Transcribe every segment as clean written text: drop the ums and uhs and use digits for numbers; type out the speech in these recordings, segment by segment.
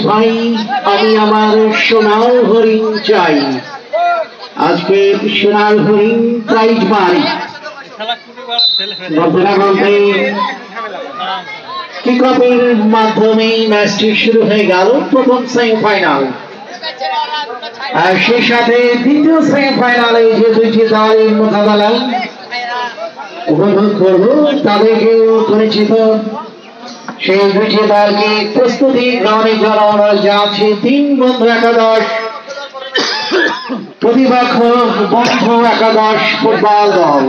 ভাই আমি আমার সোনার হরিণ চাই। আজকে সোনার হরিণ প্রাইজ পাই কিকঅফের মাধ্যমে ম্যাচটি শুরু হয়ে গেল। প্রথম সেমিফাইনাল আর সেই সাথে দ্বিতীয় সেমিফাইনালে যে দুইটি দলের মোকাবেলা উপভোগ করব তাদেরকেও পরিচিত সেই দুইটি দলকে প্রস্তুতি গ্রহণের জন্য অনুরোধ জানাচ্ছি। 3 বন্ধু একাদশ প্রতিপক্ষ বন্ধু একাদশ ফুটবল দল।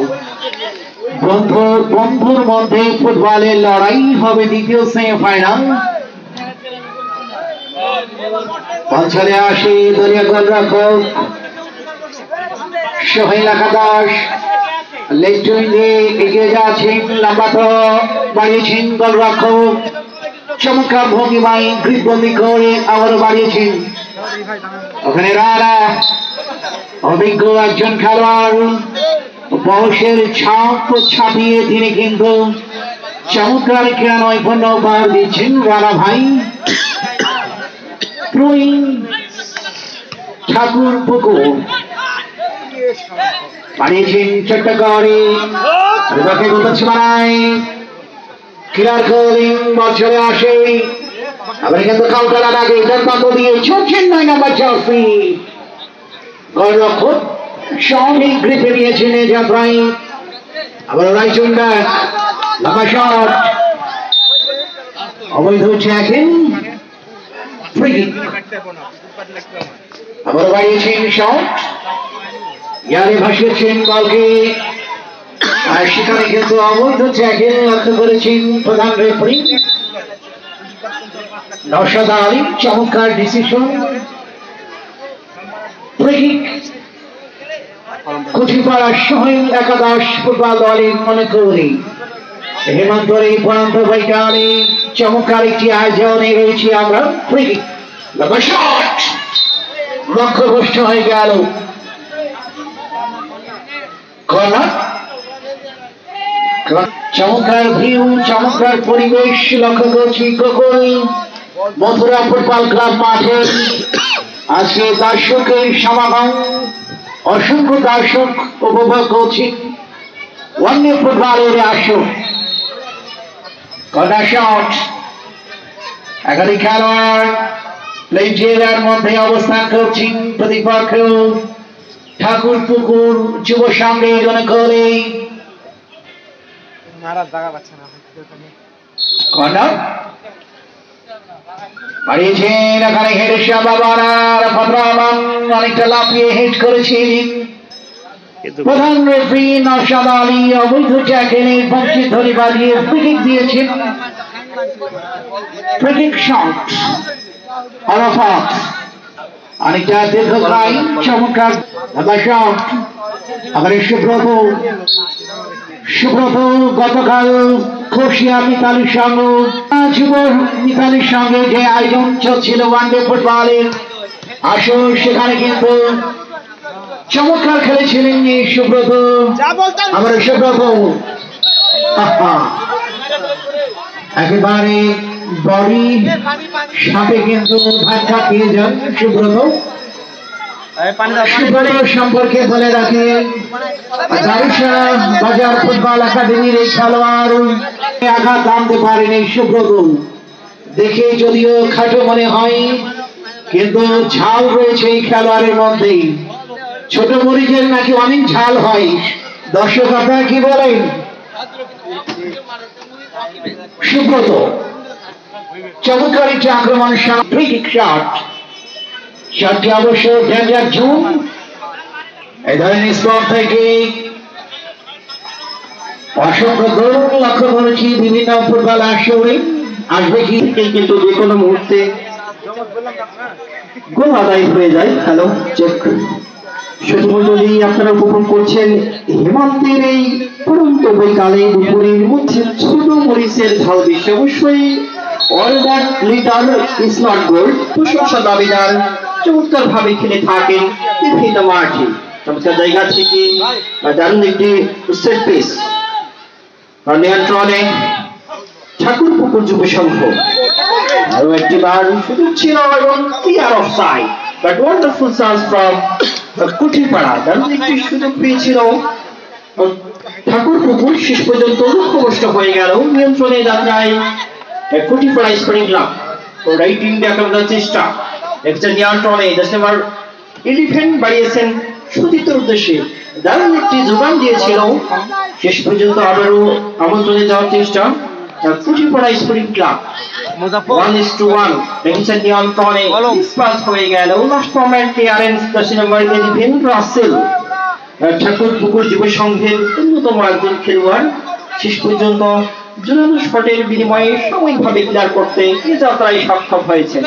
বন্ধুর মধ্যে ফুটবলের লড়াই হবে দ্বিতীয় সেমিফাইনাল। অঞ্চলে আসি দলীয় গোলরক্ষক সোহেল একাদশ লেফট উইংয়ে এগিয়ে যাচ্ছেন, লম্বা বাড়িয়েছেন গোলরক্ষক, চমৎকার ভঙ্গিমায় গ্রিপবন্দি করে আবারও বাড়িয়েছেন। ওখানে রানা অভিজ্ঞ একজন খেলোয়াড়, বয়সের ছাপ ছাপিয়ে তিনি কিন্তু চমৎকার ক্রীড়া নৈপুণ্য উপহার দিচ্ছেন। রানা ভাই ঠাকুর পুকুর বানিয়েছেন ছোট্ট করে বানায় ক্লিয়ার করেন, বল চলে আসে। আবার কিন্তু কাউন্টার আগে দরকার দিয়ে ছুটছেন 9 নম্বর জার্সি গোলরক্ষক সঙ্গে গ্রিপে নিয়েছেন যাত্রায়। আবার রাইচুন্ডা লম্বা শট অবৈধ ট্যাকেল ফ্রি কিক। আবার বাড়িয়েছেন শট, ইয়ারে ভাসিয়েছেন বলকে, আর সেখানে কিন্তু অবৈধ ট্যাকেল লক্ষ্য করেছেন প্রধান রেফারি নওশাদ আলী। চমৎকার ডিসিশন, ফ্রি কিক কুচিপাড়া সোহেল একাদশ ফুটবল দলের মনে করি হেমন্তর এই পরান্ত বৈকালে চমৎকার একটি আয়োজনে রয়েছি আমরা। ফ্রি কিক লম্বা শট লক্ষ্যভ্রষ্ট হয়ে গেল। কর্নার, চমৎকার ভিউ, চমৎকার পরিবেশ লক্ষ্য করছি গোকুল মথুরা ফুটবল ক্লাব মাঠে। আজকে দর্শকের সমাগম, অসংখ্য দর্শক উপভোগ করছি অন্য ফুটবলের আসর। কর্নার শট, একাধিক খেলোয়াড় প্লেইং এরিয়ার মধ্যে অবস্থান করছেন। প্রতিপক্ষ ঠাকুর পুকুর যুব সংঘের মনে করে কর্নার বাড়িয়েছেন। এখানে হেড অনেকটা লাফিয়ে হেড করেছিলেন প্রধান রেফারি নওশাদ আলী। অবৈধ ট্যাকেলে বঞ্চিত ধরে বাড়িয়ে ফ্রি কিক দিয়েছেন। ফ্রি কিক শট আরাফাত অনেকটা দীর্ঘকায় চমৎকার শট। আবার সুব্রত গতকাল খোশিয়া মিতালির সঙ্গে যুব মিতালির সঙ্গে যে আয়োজন চলছিল ওয়ানডে ফুটবলের আসর, সেখানে কিন্তু চমৎকার খেলেছিলেন এই সুব্রত। আমার সুব্রত একেবারে বডি সাথে কিন্তু ধাক্কা দিয়ে যান সুব্রত। সম্পর্কে বলে রাখে দারুসা বাজার ফুটবল একাডেমির এই খেলোয়াড় আঘাত আনতে পারেন এই সুব্রত। দেখে যদিও খাটো মনে হয়, কিন্তু ঝাল রয়েছে এই খেলোয়াড়ের মধ্যে। ছোট মরিচের নাকি অনেক ঝাল হয়। দর্শক আপনারা কি বলেন? সুব্রত চমৎকার একটি আক্রমণ, ফ্রি কিক শট। শটটি অবশ্য ডেঞ্জার জোন। এই ধরনের স্পট থেকে অসংখ্য গোল লক্ষ্য করেছি বিভিন্ন ফুটবল আসরে। আসবে কি কিন্তু যে কোনো মুহূর্তে গোল আদায় হয়ে যায়। হ্যালো চেক শ্রোতৃমণ্ডলী, আপনারা উপভোগ করছেন হেমন্তের এই পরন্ত বৈকালে দুপুরের মধ্যে ছোট মরিচের ঝাল বেশি। অবশ্যই order litre is not gold প্রশংসা দাবিদার চমৎকার ভাবে খেলে থাকেন বিভিন্ন মাঠে। চমৎকার জায়গা থেকে দারুণ একটি সেট পিস নিয়ন্ত্রণে ঠাকুরপুকুর যুব সংঘ। আরো একটি বার সুযোগ ছিল এবং clear of side, but wonderful chance from Kuthipara. দারুণ একটি সুযোগ পেয়েছিল ঠাকুরপুকুর, শেষ পর্যন্ত লক্ষ্যভ্রষ্ট হয়ে গেল। নিয়ন্ত্রণে যাত্রায় কুঠিপাড়া স্পোর্টিং ক্লাব। রাইটিং দেখানোর চেষ্টা, একটা নিয়ন্ত্রণে 10 নম্বর এলিফ্যান্ট বাড়িয়েছেন সুজিতের উদ্দেশ্যে, দারুণ একটি যোগান দিয়েছিল। শেষ পর্যন্ত আবারও আমন্ত্রণে যাওয়ার চেষ্টা কুঠিপাড়া স্পোর্টিং ক্লাব। 1:1 দেখেছেন নিয়ন্ত্রণে ডিসপাস হয়ে গেল। লাস্ট মোমেন্ট ক্লিয়ারেন্স 10 নম্বর এলিফ্যান্ট রাসেল, ঠাকুরপুকুর যুব সংঘের অন্যতম একজন খেলোয়াড়। শেষ পর্যন্ত জোরালো শটের বিনিময়ে সাময়িকভাবে ক্লিয়ার করতে এই যাত্রায় সক্ষম হয়েছে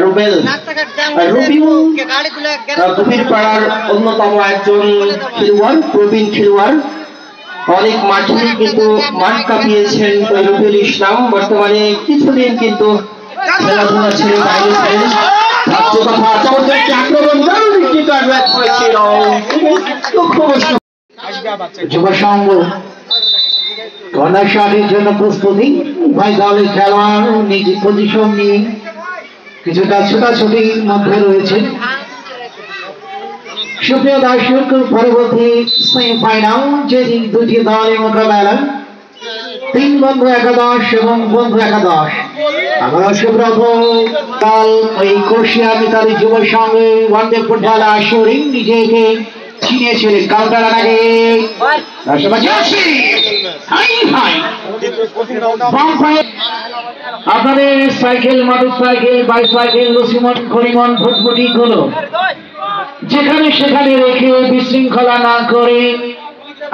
রুবেল। গভীর পাড়ার অন্যতম একজন খেলোয়াড়, প্রবীণ খেলোয়াড়, অনেক মাঠে কিন্তু মাঠ কাঁপিয়েছেন রুবেল ইসলাম। বর্তমানে কিছুদিন কিন্তু খেলাধুলা ছেড়ে বাইরে ছিলেন। যুব সংঘ কর্নার শটের জন্য প্রস্তুতি। উভয় দলের খেলোয়াড় নিজ পজিশন নিয়ে কিছুটা ছোটাছুটির মধ্যে রয়েছে। সুপ্রিয় দর্শক, পরবর্তী সেমিফাইনাল যেটি দুটি দলের মোকাবেলা, 3 বন্ধু একাদশ এবং বন্ধু একাদশ। আমরা সুব্রত দল ওই কোশিয়া মিতালি যুব সংঘে ওয়ানডে ফুটবল আসরে নিজেকে চিনিয়েছিলেন। কাউন্টার আগে আপনাদের সাইকেল, মোটর সাইকেল, বাইসাইকেল, লসিমন, খড়িমন, ফুটফুটি গুলো যেখানে সেখানে রেখে বিশৃঙ্খলা না করে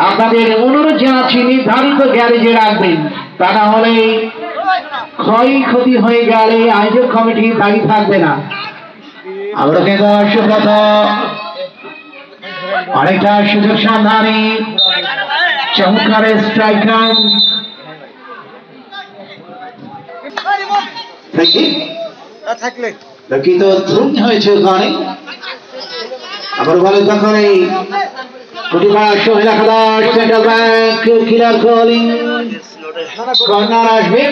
আপনাদের অনুরোধ জানাচ্ছি নির্ধারিত গ্যারেজে রাখবেন। তা না হলে ক্ষয়ক্ষতি হয়ে গেলে আয়োজক কমিটির দায়ী থাকবে না। আমরা কিন্তু সুব্রত অনেকটা সুযোগ সন্ধানে চমৎকার স্ট্রাইকার কিন্তু দ্রুত হয়েছে ওখানে। আবার বলে তখন এই কুঠিপাড়া সোহেল একাদশ central bank clear calling corner আসবে।